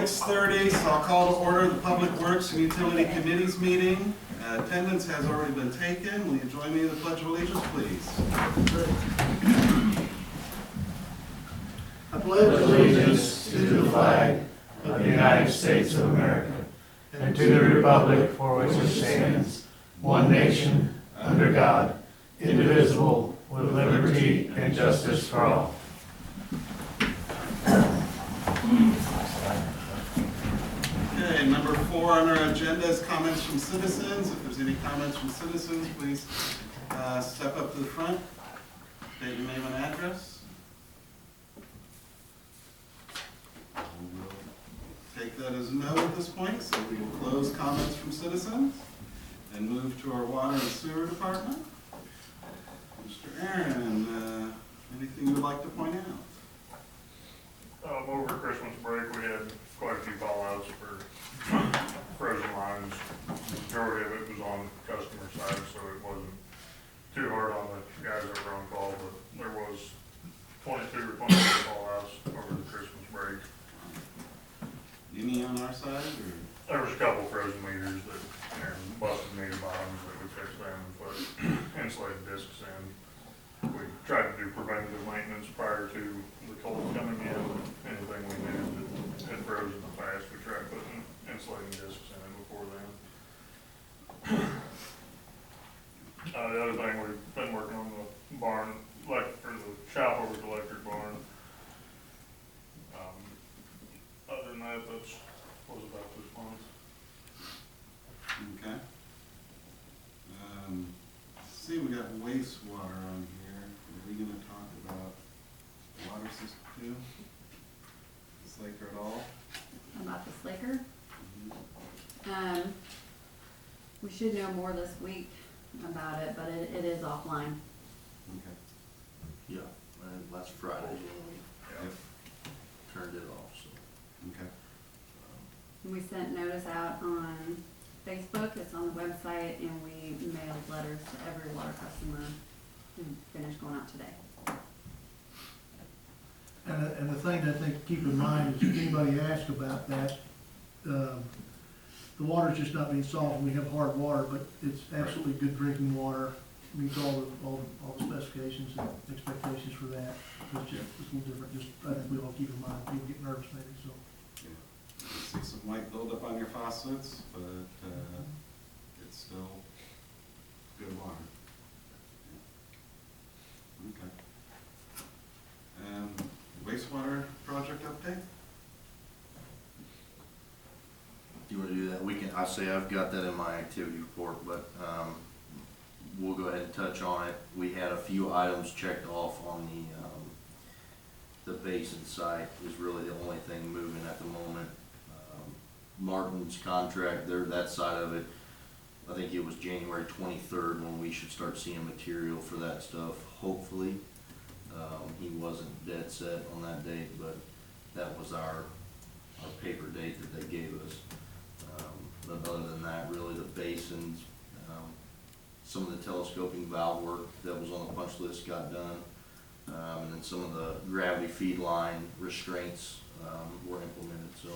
6:30, so I'll call to order the Public Works and Utility Committees meeting. Attendance has already been taken. Will you join me in the Pledge of Allegiance, please? I pledge allegiance to the flag of the United States of America and to the republic for which it stands, one nation, under God, indivisible, with liberty and justice for all. Okay, number 4 on our agenda is comments from citizens. If there's any comments from citizens, please step up to the front, state your name and address. We'll take that as a no at this point, so we will close comments from citizens and move to our water and sewer department. Mr. Aaron, anything you would like to point out? Over Christmas break, we had quite a few call-outs for frozen lines. Majority of it was on the customer side, so it wasn't too hard on the guys that were on call, but there was 22 or 23 call-outs over the Christmas break. Any on our side, or? There was a couple frozen meters that, and busted meter bottoms that we fixed them and put insulated discs in. We tried to do preventative maintenance prior to the cold coming in. Anything we knew that had frozen in the past, we tried putting insulating discs in it before then. The other thing, we've been working on the barn, or the shop over the electric barn. Other than that, that's what was about this month. Okay. See, we got wastewater on here. Are we gonna talk about the water system too? The Slaker at all? About the Slaker. We should know more this week about it, but it is offline. Okay. Yeah, last Friday when Yeah. we turned it off, so. Okay. We sent notice out on Facebook, it's on the website, and we mailed letters to every water customer who finished going out today. And the thing that I think to keep in mind is if anybody asks about that, the water's just not being salted. We have hard water, but it's absolutely good drinking water. Meets all the specifications and expectations for that. So it's a little different. Just I think we all keep in mind. People get nervous maybe. So See some white buildup on your faucets, but it's still good water. Okay. Wastewater project update? Do you wanna do that? We can, I say I've got that in my activity report, but, we'll go ahead and touch on it. We had a few items checked off on the basin site is really the only thing moving at the moment. Martin's contract, that side of it, I think it was January 23rd when we should start seeing material for that stuff, hopefully. He wasn't dead set on that date, but that was our paper date that they gave us. But other than that, really the basins, some of the telescoping valve work that was on the punch list got done. And then some of the gravity feed line restraints were implemented, so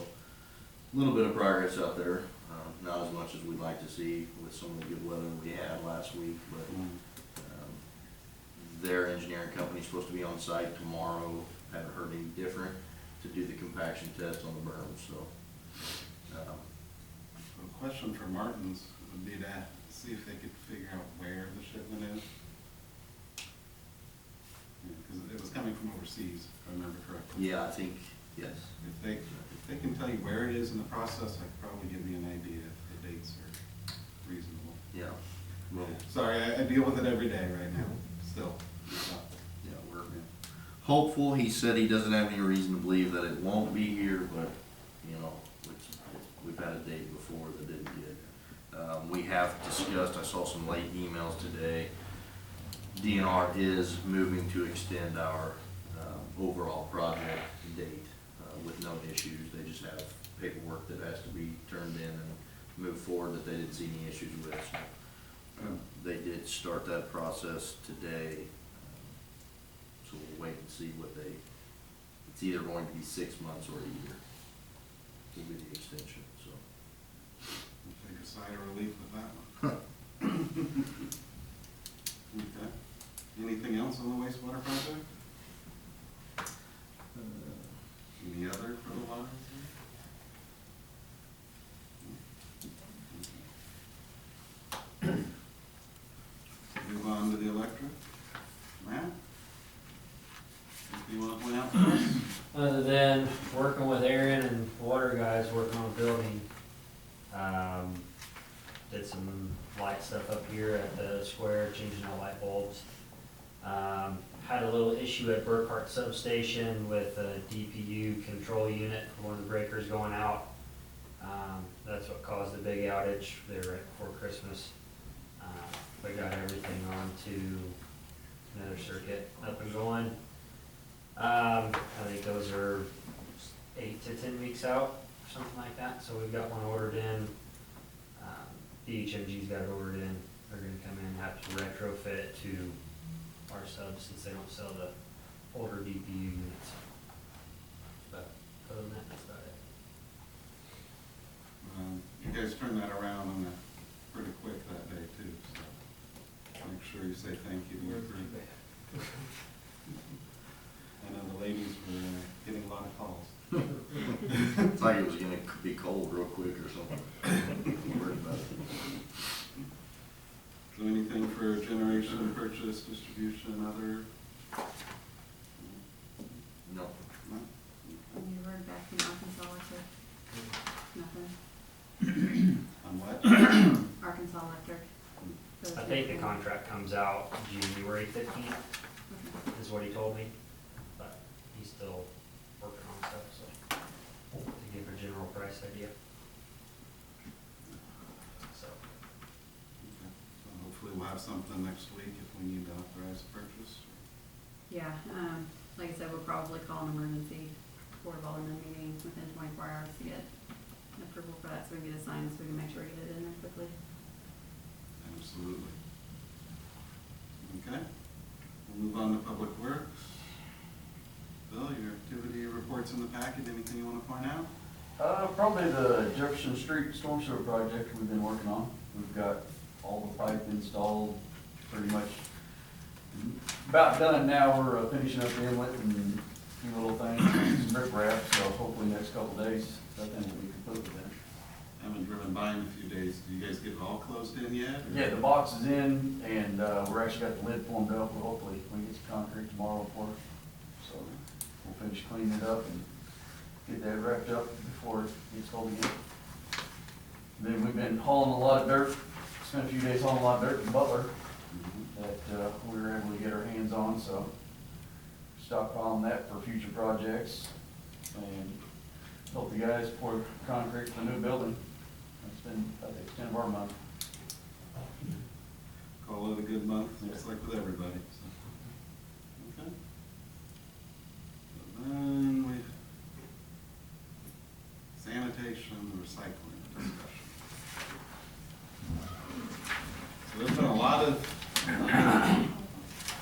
a little bit of progress out there. Not as much as we'd like to see with some of the good weather we had last week, but their engineering company's supposed to be on site tomorrow. Haven't heard any different to do the compaction test on the berm, so. A question for Martin's would be to see if they could figure out where the shipment is. Because it was coming from overseas, if I remember correctly. Yeah, I think, yes. If they can tell you where it is in the process, I could probably give you an idea if the dates are reasonable. Yeah, well, Sorry, I deal with it every day right now, still. yeah, we're hopeful. He said he doesn't have any reason to believe that it won't be here, but, you know, we've had a date before that didn't get. We have discussed, I saw some late emails today, DNR is moving to extend our overall project date with no issues. They just have paperwork that has to be turned in and moved forward that they didn't see any issues with. So, they did start that process today, so we'll wait and see what it's either going to be 6 months or a year. We'll be the extension, so. We'll take a sigh of relief with that one. Okay. Anything else on the wastewater project? Any other for the water? Move on to the electric. Matt? Anything you want to point out for us? Other than working with Aaron and the water guys working on a building, did some light stuff up here at the square, changing out light bulbs. Had a little issue at Burkhart substation with a DPU control unit for one of the breakers going out. That's what caused the big outage there right before Christmas. We got everything onto another circuit up and going. I think those are 8 to 10 weeks out, or something like that, so we've got one ordered in. DHMG's got it ordered in, they're gonna come in and have to retrofit to our subs since they don't sell the older DPU units. But other than that, that's about it. You guys turned that around on pretty quick that day too, so make sure you say thank you to your crew. I know the ladies were getting a lot of calls. It's like it was gonna be cold real quick or something. I'm worried about it. So anything for generation, purchase, distribution, other? No. No? Have you heard back from Arkansas Electric? Nothing? On what? Arkansas Electric? I think the contract comes out January 15th, Okay. is what he told me, but he's still working on stuff, so, to give a general price idea. So, Okay. So hopefully we'll have something next week if we need to authorize purchase. Yeah, like I said, we'll probably call an emergency Board of Alderman meeting within 24 hours to get an approval for that, so we can get it signed, so we can make sure we get it in there quickly. Absolutely. Okay, we'll move on to Public Works. Bill, your activity reports in the packet, anything you want to point out? Probably the Jefferson Street storm sewer project we've been working on. We've got all the pipe installed, pretty much about done now. We're finishing up the inlet and a few little things, some rip wrap, so hopefully next couple of days, that thing will be completely done. Haven't driven by in a few days. Do you guys get it all closed in yet? or- Yeah, the box is in, and we're actually got the lid formed up. We'll hopefully, we get some concrete tomorrow for it. So we'll finish cleaning it up and get that wrapped up before it gets cold again. Then we've been hauling a lot of dirt, spent a few days hauling a lot of dirt in Butler Mhm. that we were able to get our hands on, so stockpiling that for future projects and help the guys pour concrete for the new building. It's been, I think, it's 10 of our month. Call it a good month, looks like with everybody, so. Okay. So then we, sanitation, recycling discussion. So there's been a lot of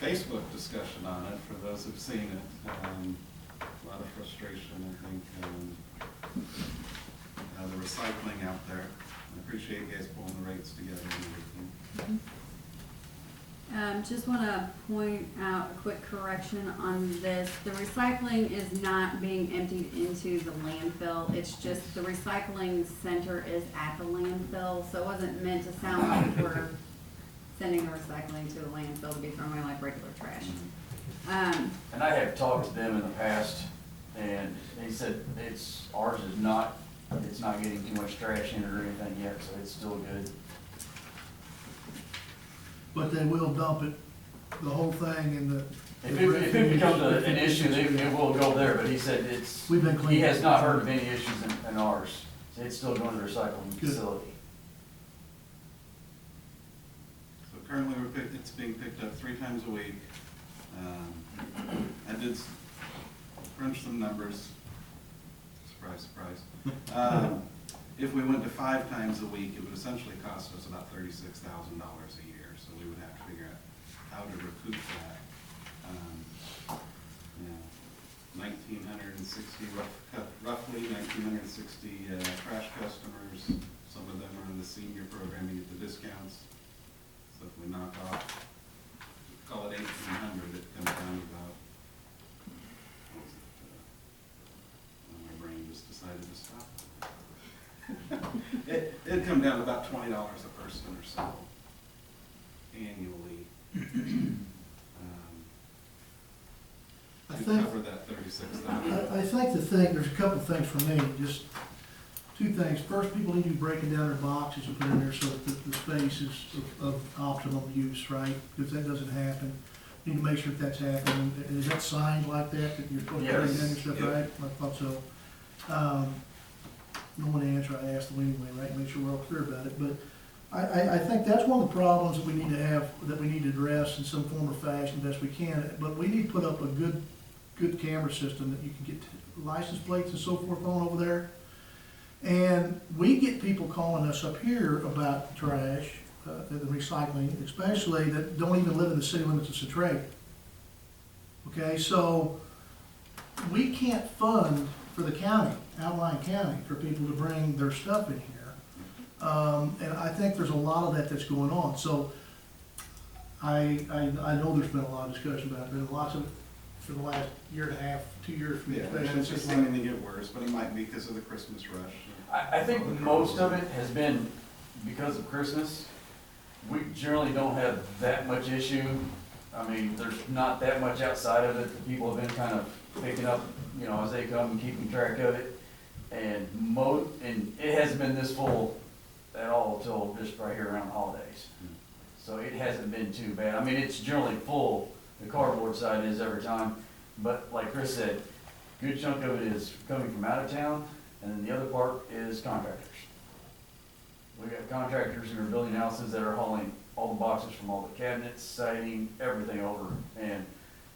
Facebook discussion on it, for those who've seen it. A lot of frustration, I think, the recycling out there. I appreciate you guys pulling the rates together and everything. Just want to point out a quick correction on this. The recycling is not being emptied into the landfill. It's just the recycling center is at the landfill, so it wasn't meant to sound like we're sending the recycling to the landfill to be thrown away like regular trash. And I have talked to them in the past, and they said ours is not, it's not getting too much trash in it or anything yet, so it's still good. But they will dump it, the whole thing in the. If it becomes an issue, it will go there, but he said We've been he cleaning. has not heard of any issues in ours. So it's still going to the recycling Good. facility. So currently, it's being picked up 3 times a week. I did crunch some numbers. Surprise, surprise. If we went to 5 times a week, it would essentially cost us about $36,000 a year. So we would have to figure out how to recoup that. 1,960, roughly 1,960 So if we knock off, call it 1,800, it comes down to about, what was it? My brain just decided to stop. It'd come down to about $20 a person or so annually. I To think, cover that 36,000. I think there's a couple of things for me, just two things. First, people need to be breaking down their boxes and put in there so that the space is of optimum use, right? If that doesn't happen, you need to make sure that that's happening. Is that signed like that you're supposed to break down your stuff, Yes. right? I thought so. No one answer, I asked them anyway, right? Make sure we're all clear about it, but I think that's one of the problems that we need to have, that we need to address in some form or fashion best we can. But we need to put up a good camera system that you can get license plates and so forth on over there. And we get people calling us up here about trash, the recycling, especially that don't even live in the city limits of Centralia. Okay, so we can't fund for the county, outlying county, for people to bring their stuff in here. And I think there's a lot of that that's going on. So I know there's been a lot of discussion about it, there's lots of, for the last year and a half, 2 years. Yeah, and it's just seeming to get worse, but it might be because of the Christmas rush. I think most of it has been because of Christmas. We generally don't have that much issue. I mean, there's not that much outside of it that people have been kind of picking up, you know, as they come and keeping track of it. And it hasn't been this full at all until just right here around the holidays. So it hasn't been too bad. I mean, it's generally full, the cardboard side is every time, but like Chris said, good chunk of it is coming from out of town, and then the other part is contractors. We got contractors who are building houses that are hauling all the boxes from all the cabinets, siding, everything over, and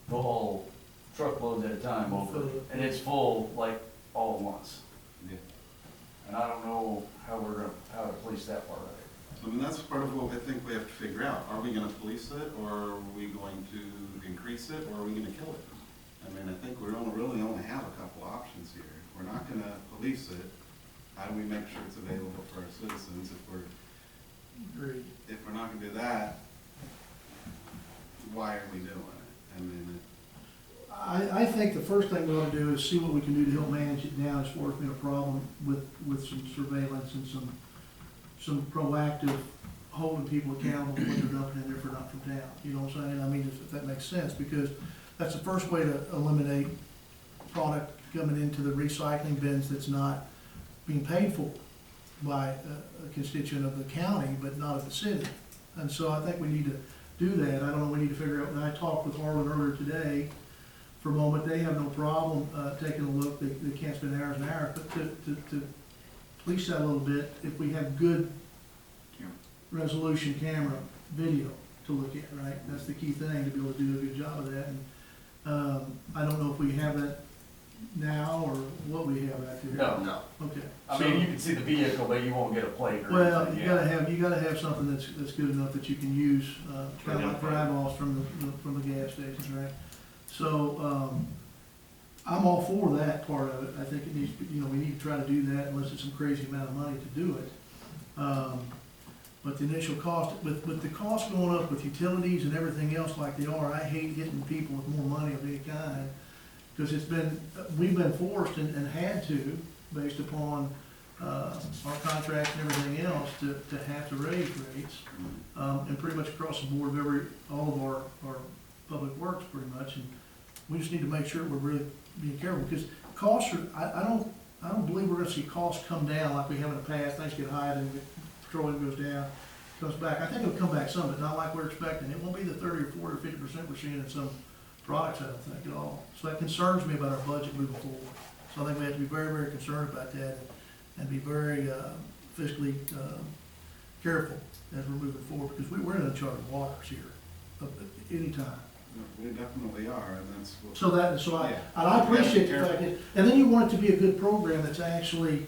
they'll haul truckloads at a time over, and it's full like all at once. Yeah. And I don't know how to police that part of it. I mean, that's part of what I think we have to figure out. Are we gonna police it, or are we going to increase it, or are we gonna kill it? I mean, I think we really only have a couple options here. If we're not gonna police it, how do we make sure it's available for our citizens? Agreed. If we're not gonna do that, why are we doing it? I mean, I think the first thing we ought to do is see what we can do to help manage it down as far as being a problem with some surveillance and some proactive holding people accountable when they're dumping in there for not from town. You know what I'm saying? I mean, if that makes sense, because that's the first way to eliminate product coming into the recycling bins that's not being paid for by a constituent of the county, but not of the city. And so I think we need to do that. I don't know, we need to figure out, and I talked with Harlan earlier today, for a moment, they have no problem taking a look, they can't spend hours and hours, but to police that a little bit, if we have good resolution camera video to look at, right? That's the key thing, to be able to do a good job of that. And I don't know if we have that now, or what we have out there. No. Okay. I mean, you can see the vehicle, but you won't get a plate or Well, anything. you gotta have something that's good enough that you can use, kind of like drive-offs from the gas stations, right? So, I'm all for that part of it. I think it needs, we need to try to do that unless it's some crazy amount of money to do it. But the initial cost, with the cost going up with utilities and everything else like they are, I hate hitting people with more money of any kind. Because we've been forced and had to, based upon, our contracts and everything else, to have to raise rates. And pretty much across the board of all of our public works pretty much. And we just need to make sure we're really being careful, because costs are, I don't believe we're gonna see costs come down like we have in the past. Things get high and petroleum goes down, comes back. I think it'll come back some, but not like we're expecting. It won't be the 30 or 40 or 50% we're seeing in some products, I don't think, at all. So that concerns me about our budget moving forward. So I think we have to be very, very concerned about that and be very fiscally careful as we're moving forward, because we're in uncharted waters here at any time. we definitely are, and that's what. And I appreciate the fact that, and then you want it to be a good program that's actually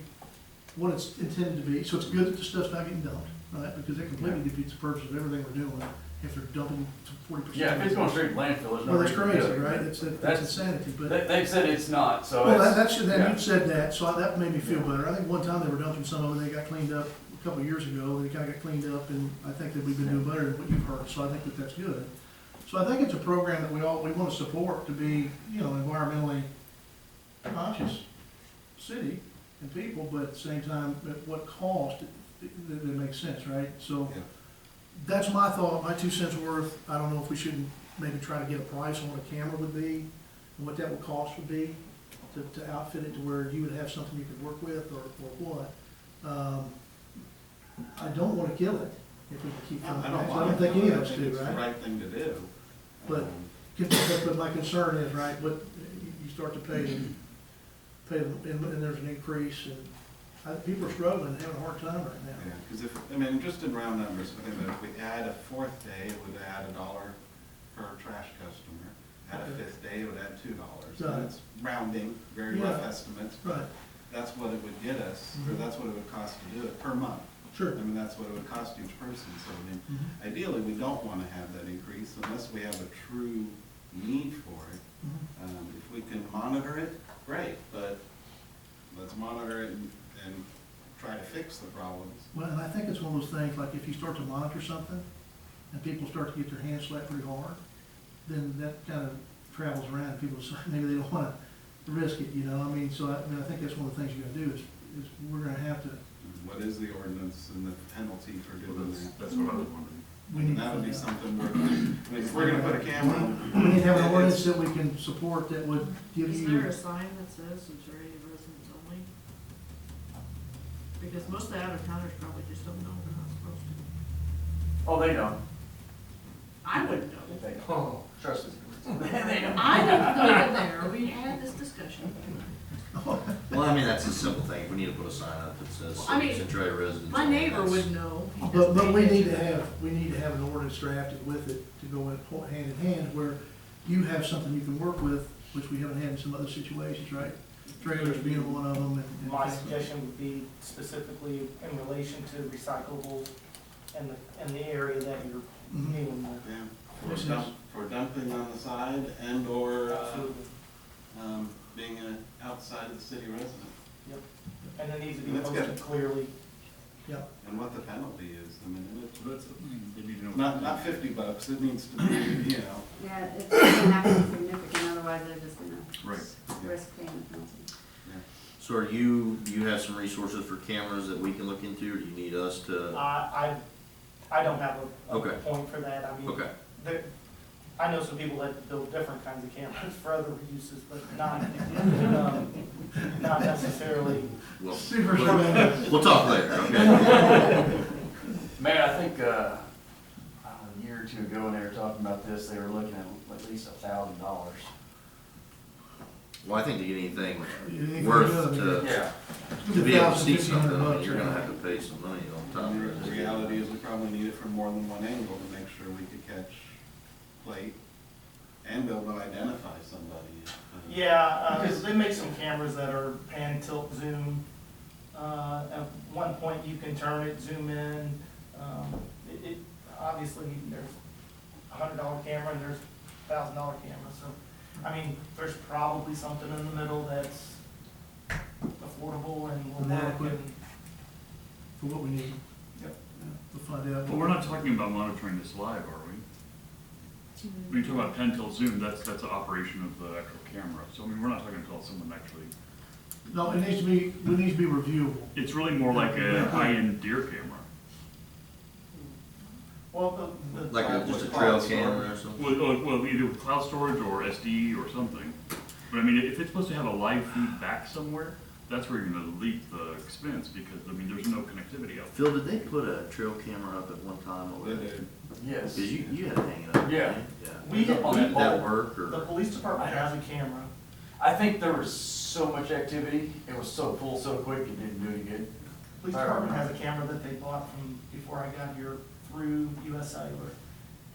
what it's intended to be. So it's good that the stuff's not getting dumped, right? Because it completely defeats the purpose of everything we're doing if they're dumping 40%. Yeah, if it's going straight to landfill, there's no Well, that's reason to do crazy, it. right? That's insanity, but. They've said it's not, so Well, it's. then yeah. you said that, so that made me feel better. I think one time they were dumping some of it, they got cleaned up a couple of years ago, and it kinda got cleaned up, and I think that we've been doing better than what you've heard, so I think that that's good. So I think it's a program that we wanna support to be, you know, environmentally conscious city and people, but at the same time, at what cost, that makes sense, right? So, Yeah. that's my thought, my 2 cents worth. I don't know if we shouldn't maybe try to get a price on what a camera would be, and what that would cost would be, to outfit it to where you would have something you could work with, or what. I don't wanna kill it, if we can keep coming I back. don't I want don't think any of us I do, think it's the right? right thing to do. But- But my concern is, right, what, you start to pay them, and there's an increase, and people are struggling, having a hard time right now. Yeah, because if, I mean, just in round numbers, I think that if we add a fourth day, it would add $1 per trash customer. Add a Okay. fifth day, it would add $2. Got it. That's rounding, very rough Yeah. estimates, Right, but that's what it would get us, or Mhm. that's what it would cost to do it per month. sure. I mean, that's what it would cost each person, so I mean, Mhm. ideally, we don't want to have that increase unless we have a true need for it. Mhm. If we can monitor it, great, but let's monitor it and try to fix the problems. Well, and I think it's one of those things, like if you start to monitor something, and people start to get their hands slapped pretty hard, then that kind of travels around, people say, maybe they don't wanna risk it, you know, I mean, so I think that's one of the things you gotta do, is we're gonna have to, What is the ordinance and the penalty for doing that? That's what I was wondering. we need to That would find be out. something where, I mean, if we're gonna put a camera. We need to have an it's- ordinance that we can support that would give Is you. there a sign that says Centralia residents only? Because most of the out-of-towners probably just don't know they're not supposed to. Oh, they know. I wouldn't know. They know. Oh, trust us. They know. I didn't go in there, we had this discussion. Well, I mean, that's a simple thing. We need to put a sign up that says Well, I mean, Centralia residents. My only. neighbor That's- would know. He But doesn't we pay need to attention. have an ordinance drafted with it to go hand in hand, where you have something you can work with, which we haven't had in some other situations, right? Trailers being one of them, and. My suggestion would be specifically in relation to recyclables and the area that you're Mhm. dealing with. Yeah, Makes for dumping on the side and or, Absolutely. being an outside of the city resident. Yep. And it needs to be That's good. posted clearly. Yep, And what the penalty is, I mean, it's They need to know. not $50, it needs to be, you know. Yeah, it's gonna have to be significant, otherwise they're just gonna Right. risk paying the penalty. So are you have some resources for cameras that we can look into, or do you need us to? I don't have a Okay. point for that. I mean, Okay, I know some people that build different kinds of cameras for other uses, but not necessarily. well, super tremendous. we'll talk later, okay? Man, I think, a year or two ago, when they were talking about this, they were looking at least $1,000. Well, I think to get anything Anything worth other than- to, Yeah. to be able to see 1,500 something, I mean, bucks, you're gonna right? have to pay some money on top of The it. reality is we probably need it from more than one angle to make sure we could catch plate and be able to identify somebody. Yeah, because they make some cameras that are pan, tilt, zoom. At one point, you can turn it, zoom in. Obviously, there's $100 camera and there's $1,000 camera, so, I mean, there's probably something in the middle that's affordable and will And work. adequate. And For what we need. Yep. We'll find out. But we're not talking about monitoring this live, are we? When you talk about pen tilt zoom, that's an operation of the actual camera. So I mean, we're not talking about someone actually, No, it needs to be reviewable. it's really more like a high-end deer camera. Well, Like just a With trail cloud camera or something? Well, either with cloud storage or SD or something. But I mean, if it's supposed to have a live feed back somewhere, that's where you're gonna leak the expense, because, I mean, there's no connectivity out there. Phil, did they put a trail camera up at one time over They there? do. Yes. Cause you had it hanging up. Yeah. didn't you? We did- Did that work, the or? police department has a camera. I think there was so much activity, it was so full so quick, it didn't do any good. Police department has a camera that they bought from before I got here through US Cellular.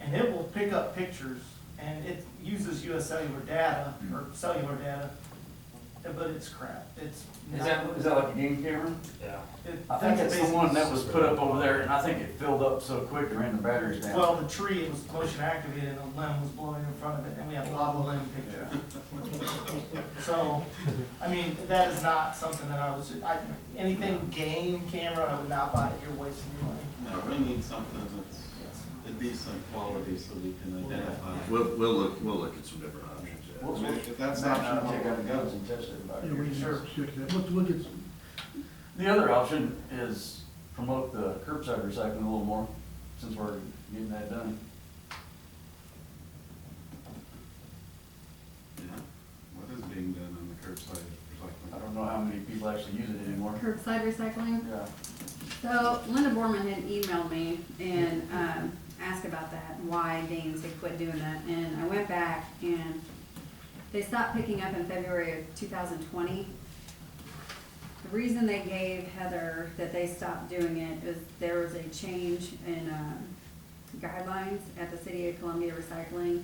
And it will pick up pictures, and it uses US Cellular data, or cellular data, but it's crap. It's. Is that like a game camera? Yeah. I think it's the one that was put up over there, and I think it filled up so quick, it ran the batteries down. Well, the tree, it was motion activated, and a limb was blowing in front of it, and we had a lot of limb pictures. So, I mean, that is not something that anything game camera, I would not buy it, you're wasting your money. No, we need something that's a decent quality so we can identify. We'll look at some different options, yeah. We'll- If that's Matt not and I'll your take out the guns and test it about Yeah, we it. can Sure. check that. Look at, The other option is promote the curbside recycling a little more, since we're getting that done. Yeah, what is being done on the curbside I recycling? don't know how many people actually use it anymore. Curbside recycling. Yeah. So Linda Borman had emailed me and asked about that, why Danes had quit doing that. And I went back and they stopped picking up in February of 2020. The reason they gave Heather that they stopped doing it is there was a change in guidelines at the City of Columbia Recycling.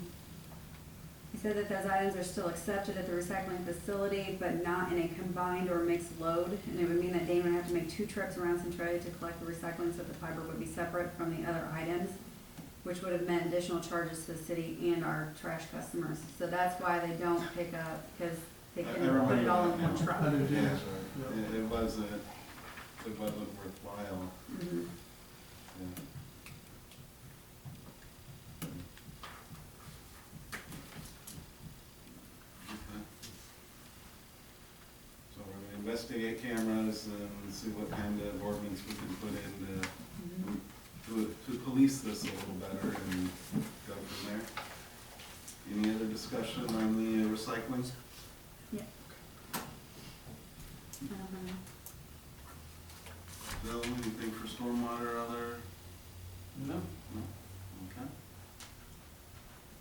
He said that those items are still accepted at the recycling facility, but not in a combined or mixed load. And it would mean that Dane would have to make 2 trips around Centralia to collect the recycling, so the fiber would be separate from the other items, which would have meant additional charges to the city and our trash customers. So that's why they don't pick up, because they I couldn't put it remember all that in one now. truck. I do too. Yeah, it wasn't worthwhile. Mhm. Yeah. Okay. So we're gonna investigate cameras and see what kind of ordinance we can put in to police this a little better and go from there. Any other discussion on the recycling? Bill, anything for stormwater or other? No. No? Okay.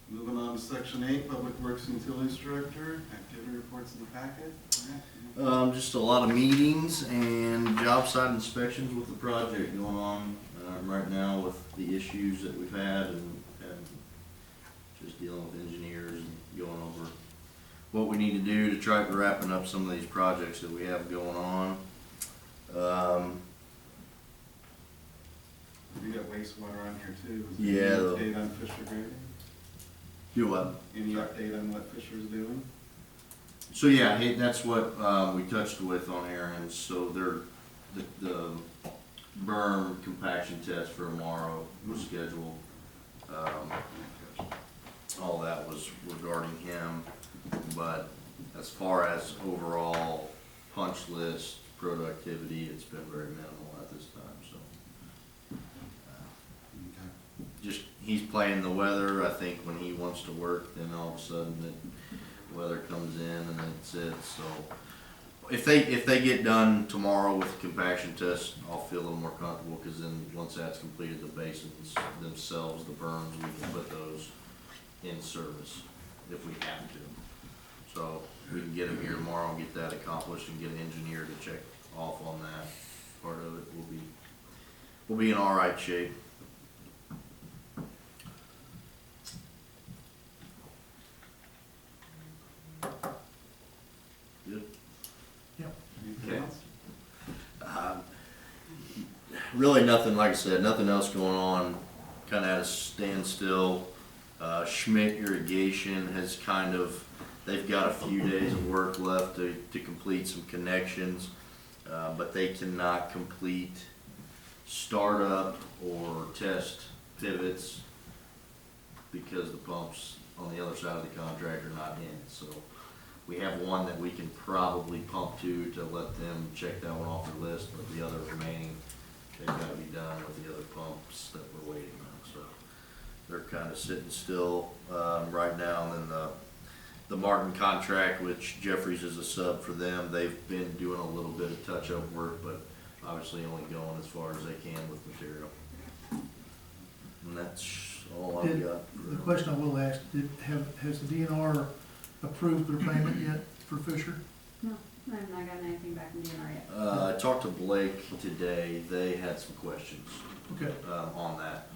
Moving on to section 8, Public Works and Utilities Director, activity reports in the packet. Just a lot of meetings and job site inspections with the project going on, right now with the issues that we've had and just dealing with engineers and going over what we need to do to try to wrapping up some of these projects that we have going on. We got wastewater on here too. Is Yeah, there the- any update on Fisher grading? Do what? Any update on what Fisher's doing? So yeah, that's what, we touched with on Aaron's, so the berm compaction test for tomorrow was scheduled. All that was regarding him, but as far as overall punch list, productivity, it's been very minimal at this time, so. Okay. Just, he's playing the weather. I think when he wants to work, then all of a sudden the weather comes in and that's it, so. If they get done tomorrow with the compaction test, I'll feel a little more comfortable, cause then once that's completed, the basins themselves, the berms, we can put those in service if we have to. So we can get them here tomorrow and get that accomplished and get an engineer to check off on that part of it. We'll be in all right shape. Good. Anything Okay. else? Really nothing, like I said, nothing else going on, kinda at a standstill. Schmidt Irrigation has they've got a few days of work left to complete some connections, but they cannot complete startup or test pivots because the pumps on the other side of the contract are not in, so. We have one that we can probably pump to let them check that one off the list, but the other remaining, they've gotta be done with the other pumps that we're waiting on, so. They're kinda sitting still, right now, and then the Martin contract, which Jeffries is a sub for them, they've been doing a little bit of touch-up work, but obviously only going as far as they can with material. And that's all I've got. The question I will ask, has the DNR approved their payment yet for Fisher? No. I've not gotten anything back from DNR yet. I talked to Blake today, they had some questions, Okay. on that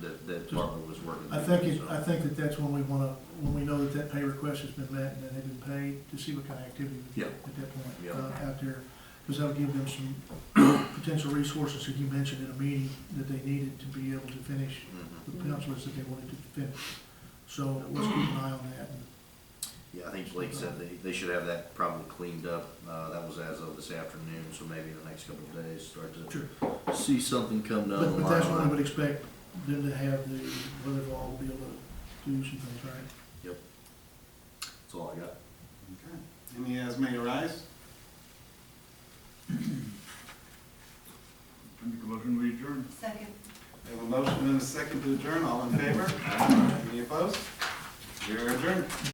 Barbara was working I through, think so. I think that that's when we wanna, when we know that that pay request has been met and that they've been paid, to see what kind of activity we Yeah. get at that point, Yeah. out there. Cause that'll give them some potential resources that you mentioned in a meeting that they needed to be able to finish Mhm. the punch list that they wanted to finish. So let's keep an eye on that. Yeah, I think Blake said they should have that probably cleaned up, that was as of this afternoon, so maybe in the next couple of days, start to Sure. see something come down the line. But that's when I would expect them to have the wherewithal to be able to do some things, right? That's all I got. Okay. Any as may arise? I make a motion, we adjourn. Second. We have a motion and a second to adjourn. All in favor? Any opposed? We are adjourned.